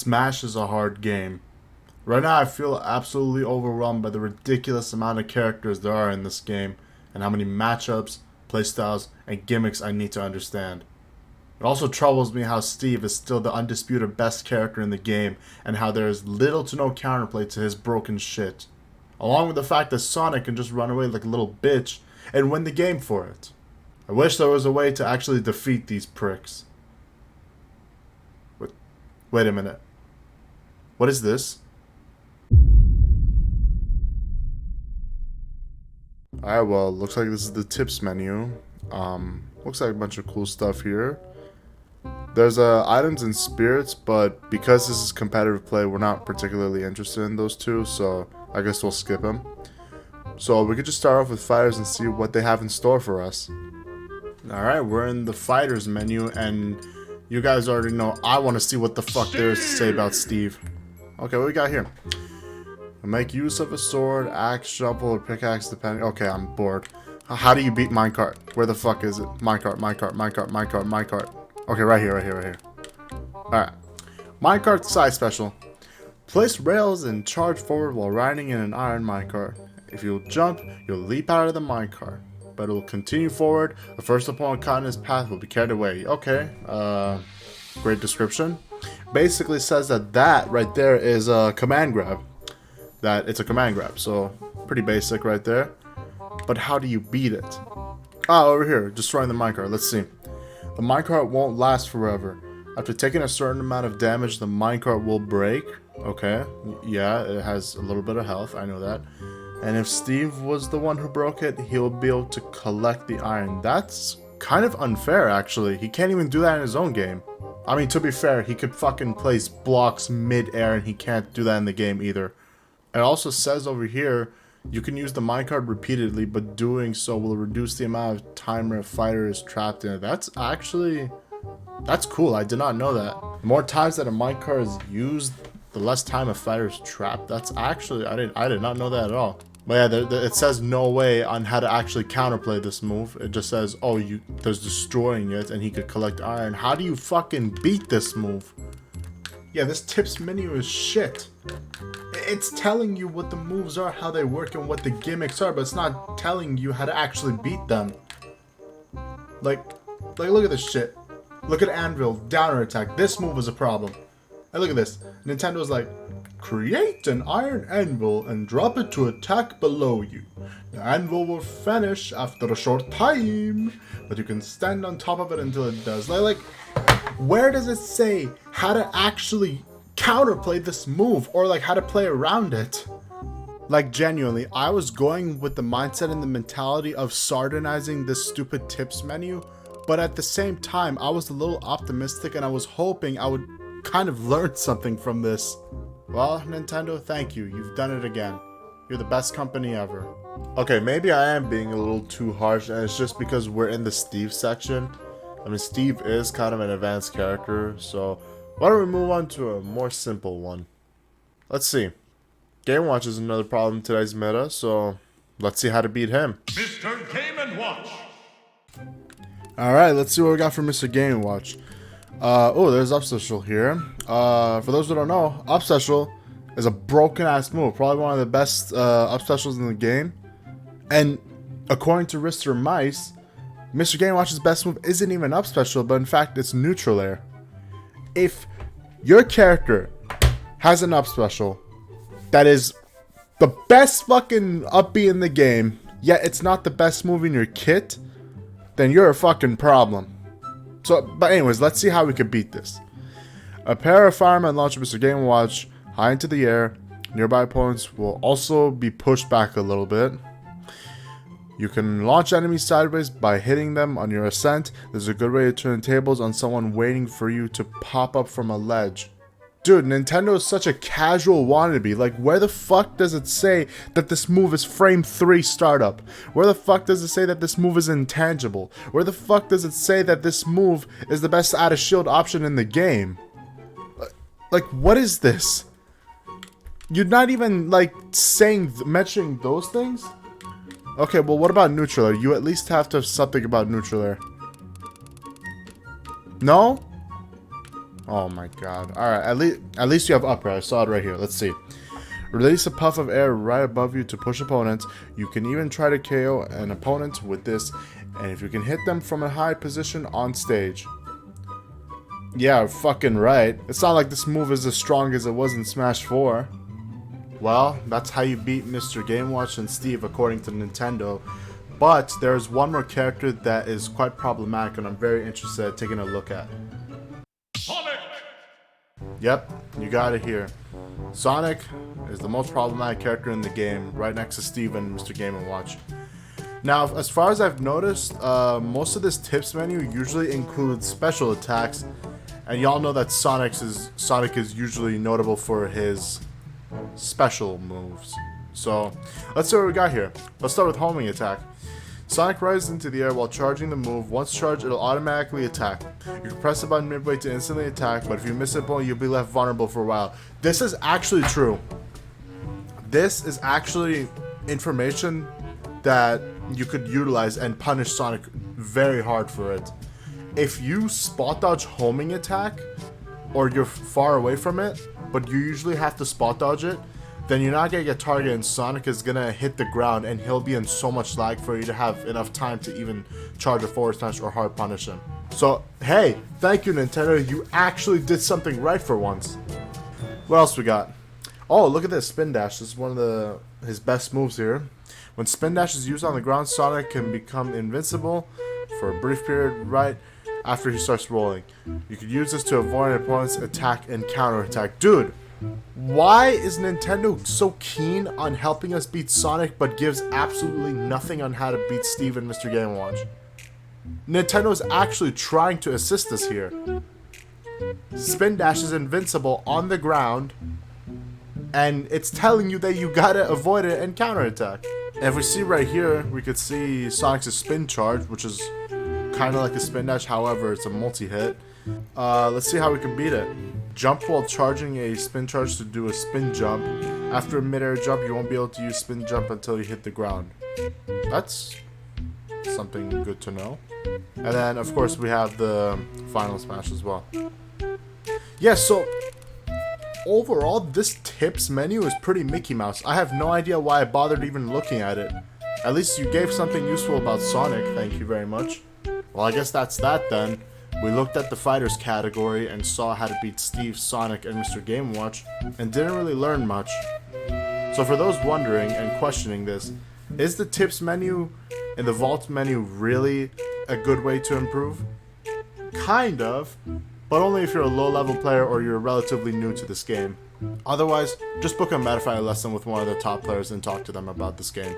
Smash is a hard game. Right now I feel absolutely overwhelmed by the ridiculous amount of characters there are in this game and how many matchups, playstyles, and gimmicks I need to understand. It also troubles me how Steve is still the undisputed best character in the game and how there is little to no counterplay to his broken shit. Along with the fact that Sonic can just run away like a little bitch and win the game for it. I wish there was a way to actually defeat these pricks. Wait a minute. What is this? Alright, well, looks like this is the tips menu. Looks like a bunch of cool stuff here. There's items and spirits, but because this is competitive play, we're not particularly interested in those two, so I guess we'll skip them. So we could just start off with fighters and see what they have in store for us. Alright, we're in the fighters menu, and you guys already know I want to see what the fuck there is to say about Steve. Okay, what we got here? Make use of a sword, axe, shovel, or pickaxe depending. Okay, I'm bored. How do you beat minecart? Where the fuck is it? Minecart, minecart, minecart, minecart, minecart. Okay, right here, right here, right here. Alright. Minecart side special. Place rails and charge forward while riding in an iron minecart. If you'll jump, you'll leap out of the minecart. But it will continue forward. The first opponent caught in his path will be carried away. Okay, great description. Basically says that right there is a command grab. That it's a command grab, so pretty basic right there. But how do you beat it? Ah, over here, destroying the minecart. Let's see. The minecart won't last forever. After taking a certain amount of damage, the minecart will break. Okay, yeah, it has a little bit of health, I know that. And if Steve was the one who broke it, he'll be able to collect the iron. That's kind of unfair, actually. He can't even do that in his own game. I mean, to be fair, he could fucking place blocks mid-air and he can't do that in the game either. It also says over here, you can use the minecart repeatedly, but doing so will reduce the amount of time a fighter is trapped in it. That's cool. I did not know that. The more times that a minecart is used, the less time a fighter is trapped. That's actually, I did not know that at all. But yeah, it says no way on how to actually counterplay this move. It just says, oh, there's destroying it and he could collect iron. How do you fucking beat this move? Yeah, this tips menu is shit. It's telling you what the moves are, how they work, and what the gimmicks are, but it's not telling you how to actually beat them. Like look at this shit. Look at Anvil, downer attack. This move is a problem. And look at this. Nintendo's like, create an iron anvil and drop it to attack below you. The anvil will vanish after a short time, but you can stand on top of it until it does. Like, where does it say how to actually counterplay this move or like how to play around it? Like, genuinely, I was going with the mindset and the mentality of sardonizing this stupid tips menu, but at the same time I was a little optimistic and I was hoping I would kind of learn something from this. Well, Nintendo, thank you. You've done it again. You're the best company ever. Okay, maybe I am being a little too harsh, and it's just because we're in the Steve section. I mean, Steve is kind of an advanced character, so why don't we move on to a more simple one? Let's see. Game Watch is another problem in today's meta, so let's see how to beat him. Mr. Game & Watch! Alright, let's see what we got for Mr. Game Watch. Oh, there's Up Special here. For those who don't know, Up Special is a broken ass move. Probably one of the best Up Specials in the game. And according to Rister Mice, Mr. Game Watch's best move isn't even Up Special, but in fact it's Neutral Air. If your character has an Up Special that is the best fucking up B in the game, yet it's not the best move in your kit, then you're a fucking problem. So, but anyways, let's see how we can beat this. A pair of firemen launch Mr. Game Watch high into the air. Nearby opponents will also be pushed back a little bit. You can launch enemies sideways by hitting them on your ascent. There's a good way to turn tables on someone waiting for you to pop up from a ledge. Dude, Nintendo is such a casual wannabe. Like, where the fuck does it say that this move is frame 3 startup? Where the fuck does it say that this move is intangible? Where the fuck does it say that this move is the best out of shield option in the game? Like, what is this? You're not even, like, mentioning those things? Okay, well, what about Neutral Air? You at least have to have something about Neutral Air. No? Oh my god. Alright, at least you have upright. I saw it right here. Let's see. Release a puff of air right above you to push opponents. You can even try to KO an opponent with this, and if you can hit them from a high position on stage. Yeah, fucking right. It's not like this move is as strong as it was in Smash 4. Well, that's how you beat Mr. Game Watch and Steve according to Nintendo. But there's one more character that is quite problematic and I'm very interested in taking a look at. Sonic! Yep, you got it here. Sonic is the most problematic character in the game, right next to Steve and Mr. Game & Watch. Now, as far as I've noticed, most of this tips menu usually includes special attacks, and y'all know that Sonic is usually notable for his special moves. So, let's see what we got here. Let's start with homing attack. Sonic rises into the air while charging the move. Once charged, it'll automatically attack. You can press the button midway to instantly attack, but if you miss it, you'll be left vulnerable for a while. This is actually true. This is actually information that you could utilize and punish Sonic very hard for it. If you spot dodge homing attack, or you're far away from it, but you usually have to spot dodge it, then you're not going to get targeted and Sonic is going to hit the ground and he'll be in so much lag for you to have enough time to even charge a forward smash or hard punish him. So, hey, thank you Nintendo, you actually did something right for once. What else we got? Oh, look at this, Spin Dash. This is one of his best moves here. When Spin Dash is used on the ground, Sonic can become invincible for a brief period right after he starts rolling. You could use this to avoid an opponent's attack and counter attack. Dude! Why is Nintendo so keen on helping us beat Sonic but gives absolutely nothing on how to beat Steve and Mr. Game & Watch? Nintendo is actually trying to assist us here. Spin Dash is invincible on the ground, and it's telling you that you gotta avoid it and counterattack. If we see right here, we could see Sonic's spin charge, which is kind of like a Spin Dash, however, it's a multi-hit. Let's see how we can beat it. Jump while charging a spin charge to do a spin jump. After a mid-air jump, you won't be able to use spin jump until you hit the ground. That's something good to know. And then, of course, we have the final smash as well. Yeah, so overall, this tips menu is pretty Mickey Mouse. I have no idea why I bothered even looking at it. At least you gave something useful about Sonic, thank you very much. Well, I guess that's that then. We looked at the fighters category and saw how to beat Steve, Sonic, and Mr. Game & Watch, and didn't really learn much. So for those wondering and questioning this, is the tips menu and the vault menu really a good way to improve? Kind of, but only if you're a low-level player or you're relatively new to this game. Otherwise, just book a Metafire lesson with one of the top players and talk to them about this game.